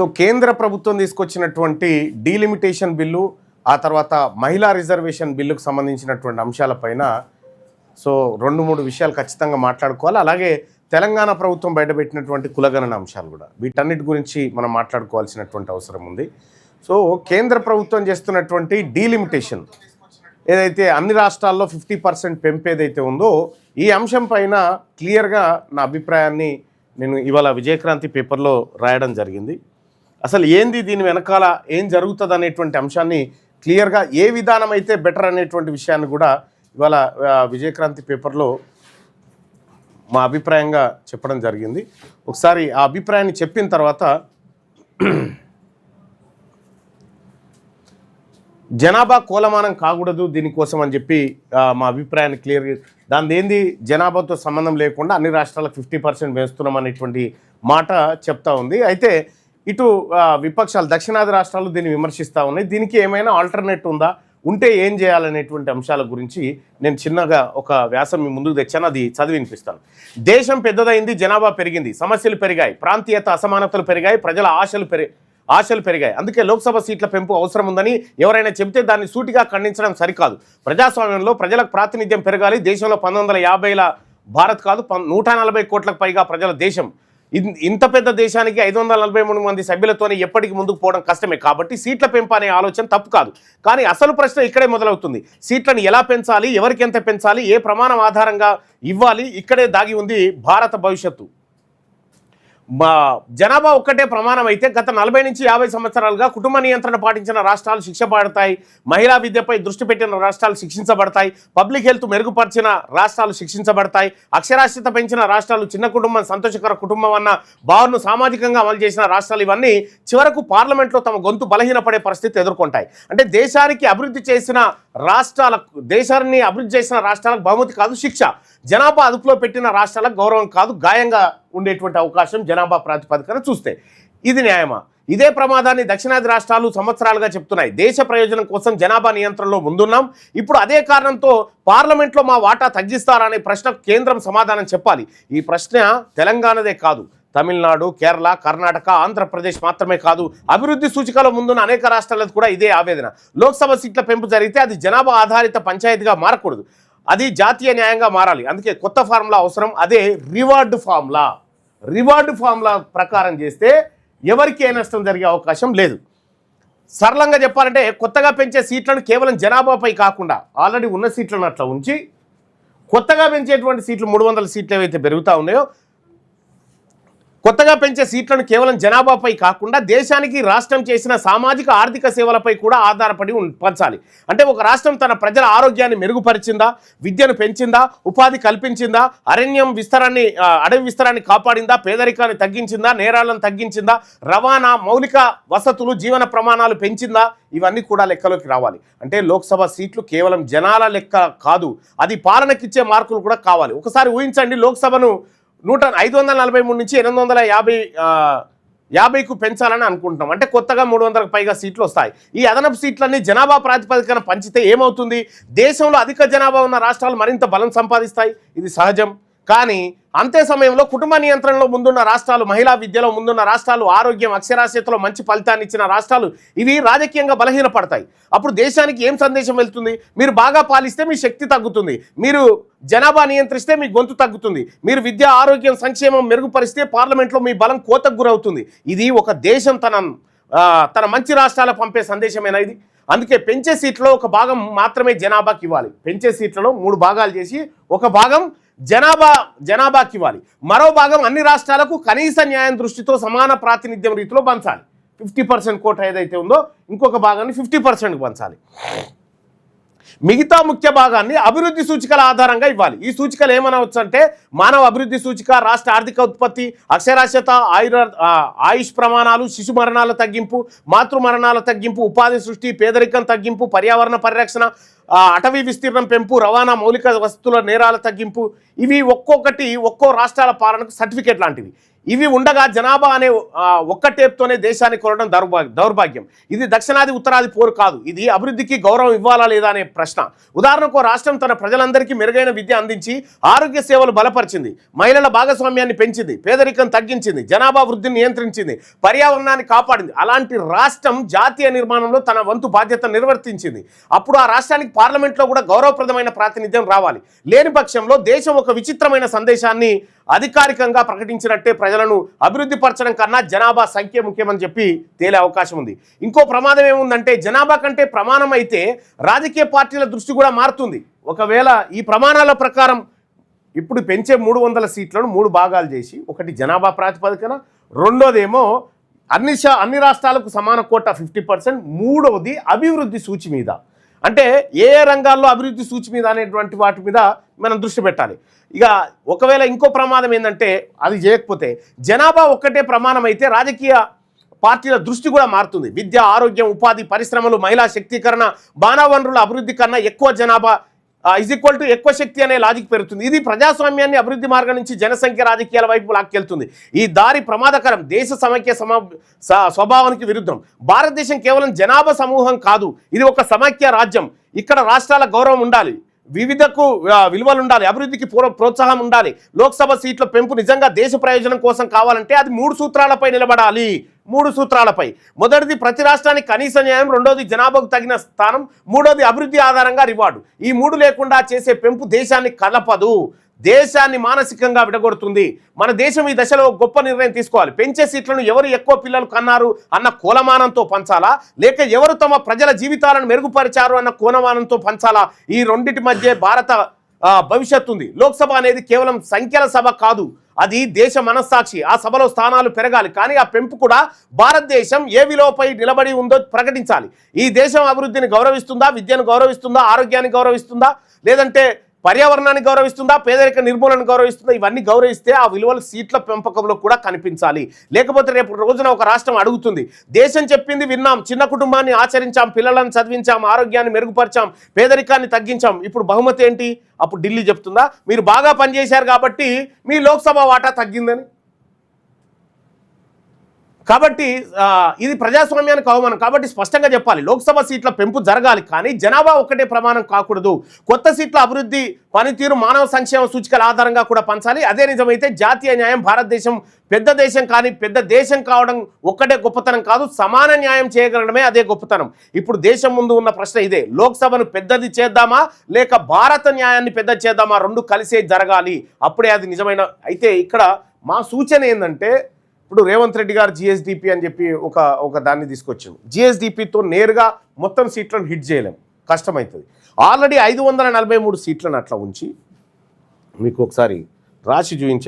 So కేంద్ర ప్రభుత్వం తీసుకొచ్చినటువంటి డీలిమిటేషన్ బిల్లు, ఆ తర్వాత మహిళా రిజర్వేషన్ బిల్లుకు సంబంధించినటువంటి అంశాలపైన సో 2-3 విషయాలు ఖచ్చితంగా మాట్లాడుకోవాలి. అలాగే తెలంగాణ ప్రభుత్వం బయటపెట్టినటువంటి కులగణన అంశాలు కూడా, వీటన్నిటి గురించి మనం మాట్లాడుకోవాల్సినటువంటి అవసరం ఉంది. సో కేంద్ర ప్రభుత్వం చేస్తున్నటువంటి డీలిమిటేషన్ ఏదైతే అన్ని రాష్ట్రాల్లో 50% పెంపు ఏదైతే ఉందో, ఈ అంశం పైన క్లియర్గా నా అభిప్రాయాన్ని నేను ఇవాళ విజయక్రాంతి పేపర్లో రాయడం జరిగింది. అసలు ఏంది దీని వెనకాల ఏం జరుగుతుంది అనేటువంటి అంశాన్ని క్లియర్గా ఏ విధానం అయితే బెటర్ అనేటువంటి విషయాన్ని కూడా ఇవాళ విజయక్రాంతి పేపర్లో మా అభిప్రాయంగా చెప్పడం జరిగింది. ఒకసారి ఆ అభిప్రాయాన్ని చెప్పిన తర్వాత జనాభా కోలమానం కాకూడదు దీనికోసం అని చెప్పి మా అభిప్రాయాన్ని క్లియర్గా, దాని ఏంది జనాభాతో సంబంధం లేకుండా అన్ని రాష్ట్రాలకు 50% వేస్తున్నాం అనేటువంటి మాట చెప్తా ఉంది. అయితే ఇటు విపక్షాలు దక్షిణాది రాష్ట్రాలు దీన్ని విమర్శిస్తూ ఉన్నాయి. దీనికి ఏమైనా ఆల్టర్నేట్ ఉందా, ఉంటే ఏం చేయాలనేటువంటి అంశాల గురించి నేను చిన్నగా ఒక వ్యాసం మీ ముందుకు తెచ్చాను, అది చదివి వినిపిస్తాను. దేశం పెద్దదైంది, జనాభా పెరిగింది, సమస్యలు పెరిగాయి, ప్రాంతీయత అసమానతలు పెరిగాయి, ప్రజల ఆశలు పెరిగాయి. అందుకే లోక్సభ సీట్ల పెంపు అవసరం ఉందని ఎవరైనా చెబితే దాన్ని సూటిగా ఖండించడం సరికాదు. ప్రజాస్వామ్యంలో ప్రజలకు ప్రాతినిధ్యం పెరగాలి. దేశంలో 1950ల భారత్ కాదు, 140 కోట్లకు పైగా ప్రజల దేశం. ఇంత పెద్ద దేశానికి 543 మంది సభ్యులతోనే ఎప్పటికీ ముందుకు పోవడం కష్టమే. కాబట్టి సీట్ల పెంపు అనే ఆలోచన తప్పు కాదు. కానీ అసలు ప్రశ్న ఇక్కడే మొదలవుతుంది. సీట్లను ఎలా పెంచాలి, ఎవరికి ఎంత పెంచాలి, ఏ ప్రమాణం ఆధారంగా ఇవ్వాలి, ఇక్కడే దాగి ఉంది భారత భవిష్యత్తు. జనాభా ఒక్కటే ప్రమాణం అయితే గత 40 నుంచి 50 సంవత్సరాలుగా కుటుంబ నియంత్రణ పాటించిన రాష్ట్రాలు శిక్ష పడతాయి, మహిళా విద్యపై దృష్టి పెట్టిన రాష్ట్రాలు శిక్షించబడతాయి, పబ్లిక్ హెల్త్ మెరుగుపరిచిన రాష్ట్రాలు శిక్షించబడతాయి, అక్షరాస్యత పెంచిన రాష్ట్రాలు, చిన్న కుటుంబం సంతోషకర కుటుంబం అన్న భావనను సామాజికంగా అమలు చేసిన రాష్ట్రాలు, ఇవన్నీ చివరకు పార్లమెంట్లో తమ గొంతు బలహీనపడే పరిస్థితి ఎదుర్కొంటాయి. అంటే దేశాన్ని అభివృద్ధి చేసిన రాష్ట్రాలకు బహుమతి కాదు శిక్ష, జనాభా అదుపులో పెట్టిన రాష్ట్రాలకు గౌరవం కాదు గాయంగా ఉండేటువంటి అవకాశం జనాభా ప్రాతిపదికన చూస్తే. ఇది న్యాయమా? ఇదే ప్రమాదాన్ని దక్షిణాది రాష్ట్రాలు సంవత్సరాలుగా చెప్తున్నాయి. దేశ ప్రయోజనం కోసం జనాభా నియంత్రణలో ముందున్నాం, ఇప్పుడు అదే కారణంతో పార్లమెంట్లో మా వాటా తగ్గిస్తారనే ప్రశ్నకు కేంద్రం సమాధానం చెప్పాలి. ఈ ప్రశ్న తెలంగాణదే కాదు, తమిళనాడు, కేరళ, కర్ణాటక, ఆంధ్రప్రదేశ్ మాత్రమే కాదు, అభివృద్ధి సూచికలో ముందున్న అనేక రాష్ట్రాలకు కూడా ఇదే ఆవేదన. లోక్సభ సీట్ల పెంపు జరిగితే అది జనాభా ఆధారిత పంచాయతీగా మారకూడదు, అది జాతీయ న్యాయంగా మారాలి. అందుకే కొత్త ఫార్ములా అవసరం, అదే రివార్డు ఫార్ములా ప్రకారం చేస్తే ఎవరికి ఏ నష్టం జరిగే అవకాశం లేదు. సరళంగా చెప్పాలంటే కొత్తగా పెంచే సీట్లను కేవలం జనాభాపై కాకుండా ఆల్రెడీ ఉన్న సీట్లను అట్లా ఉంచి, కొత్తగా పెంచేటువంటి సీట్లు 300 సీట్లు ఏవైతే పెరుగుతూ ఉన్నాయో, కొత్తగా పెంచే సీట్లను కేవలం జనాభాపై కాకుండా దేశానికి రాష్ట్రం చేసిన సామాజిక ఆర్థిక సేవలపై కూడా ఆధారపడి పంచాలి. అంటే ఒక రాష్ట్రం తన ప్రజల ఆరోగ్యాన్ని మెరుగుపరిచిందా, విద్యను పెంచిందా, ఉపాధి కల్పించిందా, అడవి విస్తరాన్ని కాపాడిందా, పేదరికాన్ని తగ్గించిందా, నేరాలను తగ్గించిందా, రవాణా, మౌలిక వసతులు, జీవన ప్రమాణాలు పెంచిందా, ఇవన్నీ కూడా లెక్కలోకి రావాలి. అంటే లోక్సభ సీట్లు కేవలం జనాల లెక్క కాదు, అది పాలనకిచ్చే మార్కులు కూడా కావాలి. ఒకసారి ఊహించండి, లోక్సభను 543 నుంచి 850కు పెంచాలని అనుకుంటున్నాం. అంటే కొత్తగా 300కు పైగా సీట్లు వస్తాయి. ఈ అదనపు సీట్లన్నీ జనాభా ప్రాతిపదికన పంచితే ఏమవుతుంది? దేశంలో అధిక జనాభా ఉన్న రాష్ట్రాలు మరింత బలం సంపాదిస్తాయి, ఇది సహజం. కానీ అంతే సమయంలో కుటుంబ నియంత్రణలో ముందున్న రాష్ట్రాలు, మహిళా విద్యలో ముందున్న రాష్ట్రాలు, ఆరోగ్యం, అక్షరాస్యతలో మంచి ఫలితాన్ని ఇచ్చిన రాష్ట్రాలు, ఇవి రాజకీయంగా బలహీనపడతాయి. అప్పుడు దేశానికి ఏం సందేశం వెళ్తుంది? మీరు బాగా పాలిస్తే మీ శక్తి తగ్గుతుంది, మీరు జనాభా నియంత్రిస్తే మీ గొంతు తగ్గుతుంది, మీరు విద్య, ఆరోగ్యం, సంక్షేమం మెరుగుపరిస్తే పార్లమెంట్లో మీ బలం కోతకు గురవుతుంది. ఇది ఒక దేశం తన మంచి రాష్ట్రాలకు పంపే సందేశమేనా ఇది? అందుకే పెంచే సీట్లలో ఒక భాగం మాత్రమే జనాభాకి ఇవ్వాలి. పెంచే సీట్లలో 3 భాగాలు చేసి ఒక భాగం జనాభాకి ఇవ్వాలి, మరో భాగం అన్ని రాష్ట్రాలకు కనీస న్యాయం దృష్టితో సమాన ప్రాతినిధ్యం రీతిలో పంచాలి. 50% కోట ఏదైతే ఉందో ఇంకొక భాగాన్ని 50%కి పంచాలి. మిగతా ముఖ్య భాగాన్ని అభివృద్ధి సూచికల ఆధారంగా ఇవ్వాలి. ఈ సూచికలు ఏమనవచ్చు అంటే మానవ అభివృద్ధి సూచిక, రాష్ట్ర ఆర్థిక ఉత్పత్తి, అక్షరాస్యత, ఆయుష్ ప్రమాణాలు, శిశు మరణాల తగ్గింపు, మాతృ మరణాల తగ్గింపు, ఉపాధి సృష్టి, పేదరికం తగ్గింపు, పర్యావరణ పరిరక్షణ, అటవీ విస్తీర్ణం పెంపు, రవాణా, మౌలిక వసతుల నేరాల తగ్గింపు. ఇవి ఒక్కో రాష్ట్రాల పాలనకు సర్టిఫికేట్ లాంటివి. ఇవి ఉండగా జనాభా అనే ఒక్క టేప్తోనే దేశాన్ని కొనడం దౌర్భాగ్యం. ఇది దక్షిణాది ఉత్తరాది పోరు కాదు, ఇది అభివృద్ధికి గౌరవం ఇవ్వాలా లేదా అనే ప్రశ్న. ఉదాహరణకు రాష్ట్రం తన ప్రజలందరికీ మెరుగైన విద్య అందించి ఆరోగ్య సేవలు బలపరిచింది, మహిళల భాగస్వామ్యాన్ని పెంచింది, పేదరికం తగ్గించింది, జనాభా వృద్ధిని నియంత్రించింది, పర్యావరణాన్ని కాపాడింది. అలాంటి రాష్ట్రం జాతీయ నిర్మాణంలో తన వంతు బాధ్యత నిర్వర్తించింది. అప్పుడు ఆ రాష్ట్రానికి పార్లమెంట్లో కూడా గౌరవప్రదమైన ప్రాతినిధ్యం రావాలి. లేని పక్షంలో దేశం ఒక విచిత్రమైన సందేశాన్ని అధికారికంగా ప్రకటించినట్టే ప్రజలను అభివృద్ధి పరచడం కన్నా జనాభా సంఖ్య ముఖ్యమని చెప్పి తేలే అవకాశం ఉంది. ఇంకో ప్రమాదం ఏముందంటే జనాభా కంటే ప్రమాణం అయితే రాజకీయ పార్టీల దృష్టి కూడా మారుతుంది. ఒకవేళ ఈ ప్రమాణాల ప్రకారం ఇప్పుడు పెంచే 300 సీట్లను 3 భాగాలు చేసి, ఒకటి జనాభా ప్రాతిపదికన, రెండోదేమో అన్ని రాష్ట్రాలకు సమాన కోటా 50%, మూడవది అభివృద్ధి సూచి మీద. అంటే ఏ రంగాల్లో అభివృద్ధి సూచి మీద అనేటువంటి వాటి మీద మనం దృష్టి పెట్టాలి. ఇక ఒకవేళ ఇంకో ప్రమాదం ఏంటంటే అది చేయకపోతే జనాభా ఒక్కటే ప్రమాణం అయితే రాజకీయ పార్టీల దృష్టి కూడా మారుతుంది. విద్య, ఆరోగ్యం, ఉపాధి, పరిశ్రమలు, మహిళా శక్తీకరణ, మానవ వనరుల అభివృద్ధి కన్నా ఎక్కువ జనాభా ఎక్కువ శక్తి అనే లాజిక్ పెరుగుతుంది. ఇది ప్రజాస్వామ్యాన్ని అభివృద్ధి మార్గం నుంచి జనసంఖ్య రాజకీయాల వైపు లాక్కెళ్తుంది. ఈ దారి ప్రమాదకరం, దేశ సమైక్య స్వభావానికి విరుద్ధం. భారతదేశం కేవలం జనాభా సమూహం కాదు, ఇది ఒక సమైక్య రాజ్యం. ఇక్కడ రాష్ట్రాల గౌరవం ఉండాలి, వివిధకు విలువలు ఉండాలి, అభివృద్ధికి ప్రోత్సాహం ఉండాలి. లోక్సభ సీట్ల పెంపు నిజంగా దేశ ప్రయోజనం కోసం కావాలంటే అది 3 సూత్రాలపై నిలబడాలి. 3 సూత్రాలపై. మొదటిది ప్రతి రాష్ట్రానికి కనీస న్యాయం, రెండోది జనాభాకు తగిన స్థానం, మూడోది అభివృద్ధి ఆధారంగా రివార్డు. ఈ 3 లేకుండా చేసే పెంపు దేశాన్ని కలపదు, దేశాన్ని మానసికంగా విడగొడుతుంది. మన దేశం ఈ దశలో గొప్ప నిర్ణయం తీసుకోవాలి. పెంచే సీట్లను ఎవరు ఎక్కువ పిల్లలు కన్నారు అన్న కోలమానంతో పంచాలా, లేక ఎవరు తమ ప్రజల జీవితాలను మెరుగుపరిచారు అన్న కోలమానంతో పంచాలా? ఈ రెండింటి మధ్య భారత భవిష్యత్తు ఉంది. లోక్సభ అనేది కేవలం సంఖ్యల సభ కాదు, అది దేశ మనస్సాక్షి. ఆ సభలో స్థానాలు పెరగాలి, కానీ ఆ పెంపు కూడా భారతదేశం ఏ విలువపై నిలబడి ఉందో ప్రకటించాలి. ఈ దేశం అభివృద్ధిని గౌరవిస్తుందా, విద్యను గౌరవిస్తుందా, ఆరోగ్యాన్ని గౌరవిస్తుందా, లేదంటే పర్యావరణాన్ని గౌరవిస్తుందా, పేదరిక నిర్మూలన గౌరవిస్తుందా? ఇవన్నీ గౌరవిస్తే ఆ విలువలు సీట్ల పెంపకంలో కూడా కనిపించాలి. లేకపోతే రేపు రోజున ఒక రాష్ట్రం అడుగుతుంది, దేశం చెప్పింది విన్నాం, చిన్న కుటుంబాన్ని ఆచరించాం, పిల్లలను చదివించాం, ఆరోగ్యాన్ని మెరుగుపరిచాం, పేదరికాన్ని తగ్గించాం, ఇప్పుడు బహుమతి ఏంటి? అప్పుడు ఢిల్లీ చెప్తుందా మీరు బాగా పనిచేశారు కాబట్టి మీ లోక్సభ వాటా తగ్గిందని? కాబట్టి ఇది ప్రజాస్వామ్యానికి అవమానం. కాబట్టి స్పష్టంగా చెప్పాలి, లోక్సభ సీట్ల పెంపు జరగాలి, కానీ జనాభా ఒక్కటే ప్రమాణం కాకూడదు. కొత్త సీట్ల అభివృద్ధి, పనితీరు, మానవ సంక్షేమ సూచికల ఆధారంగా కూడా పంచాలి. అదే నిజమైతే జాతీయ న్యాయం, భారతదేశం పెద్ద దేశం కానీ పెద్ద దేశం కావడం ఒక్కటే గొప్పతనం కాదు, సమాన న్యాయం చేయగలడమే అదే గొప్పతనం. ఇప్పుడు దేశం ముందు ఉన్న ప్రశ్న ఇదే, లోక్సభను పెద్దది చేద్దామా లేక భారత న్యాయాన్ని పెద్ద చేద్దామా? 2 కలిసే జరగాలి, అప్పుడే అది నిజమైన. అయితే ఇక్కడ మా సూచన ఏంటంటే, ఇప్పుడు రేవంత్ రెడ్డి గారు జిఎస్డిపి అని చెప్పి ఒక దాన్ని తీసుకొచ్చాము. జిఎస్డిపితో నేరుగా మొత్తం సీట్లను హిట్ చేయలేం, కష్టమవుతుంది. ఆల్రెడీ 543 సీట్లను అట్లా ఉంచి మీకు ఒకసారి రాసి చూపించే